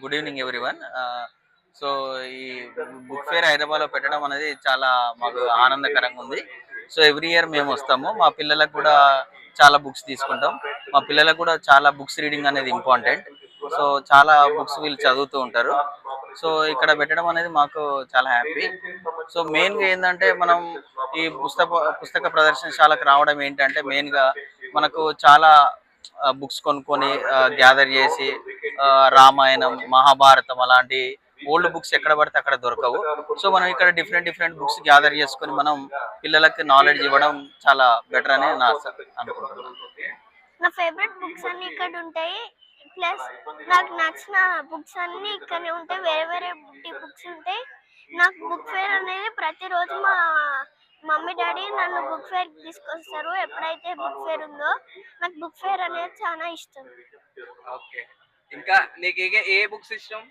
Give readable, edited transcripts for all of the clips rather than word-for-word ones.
Good evening everyone. So ఈ book fair హైదరాబాద్లో పెట్టడం అనేది చాలా మాకు ఆనందకరంగా ఉంది. సో ఎవ్రీ ఇయర్ మేము వస్తాము. మా పిల్లలకు కూడా చాలా బుక్స్ తీసుకుంటాం. మా పిల్లలకు కూడా చాలా బుక్స్ రీడింగ్ అనేది ఇంపార్టెంట్. సో చాలా బుక్స్ వీళ్ళు చదువుతూ ఉంటారు. సో ఇక్కడ పెట్టడం అనేది మాకు చాలా హ్యాపీ. సో మెయిన్గా ఏంటంటే మనం ఈ పుస్తక ప్రదర్శనశాలకు రావడం ఏంటంటే మెయిన్గా మనకు చాలా బుక్స్ కొనుక్కొని గ్యాదర్ చేసి రామాయణం, మహాభారతం అలాంటి ఓల్డ్ బుక్స్ ఎక్కడ పడితే అక్కడ దొరకవు. సో మనం ఇక్కడ డిఫరెంట్ బుక్స్ గ్యాదర్ చేసుకొని మనం పిల్లలకి నాలెడ్జ్ ఇవ్వడం చాలా బెటర్ అని నా అనుకుంటున్నాను. నా ఫేవరెట్ బుక్స్ అన్ని ఇక్కడ ఉంటాయి. ప్లస్ నాకు నచ్చిన బుక్స్ అన్ని ఇక్కడనే ఉంటాయి. వేరే వేరే బుక్స్ ఉంటాయి. నాకు బుక్ ఫేర్ అనేది ప్రతిరోజు మా మమ్మీ డాడీ నన్ను బుక్ ఫేర్ తీసుకొస్తారు. ఎప్పుడైతే బుక్ ఫేర్ ఉందో నాకు బుక్ ఫేర్ అనేది చాలా ఇష్టం. ఓకే, ఇంకా నీకు ఏ బుక్స్ ఇష్టం?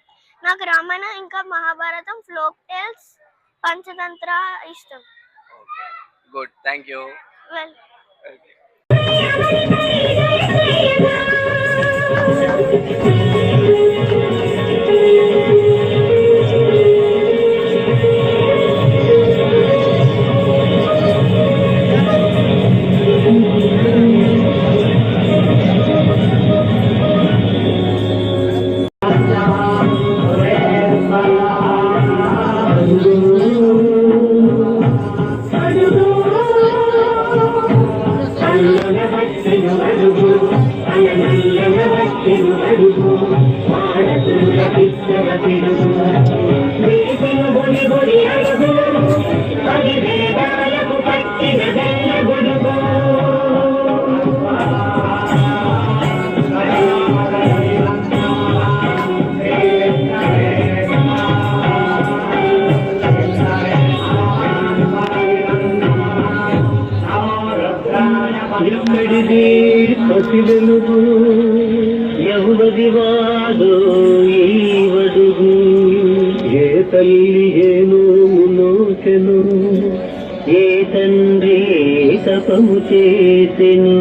నాకు రామాయణం, ఇంకా మహాభారతం, ఫ్లోక్ టేల్స్, పంచతంత్ర ఇష్టం. Good, thank you. వెల్ ఎవరివాడో ఈవడుగు ఏ తల్లి ఏనో నోచెను ఏ తండ్రి తపము చేసెను.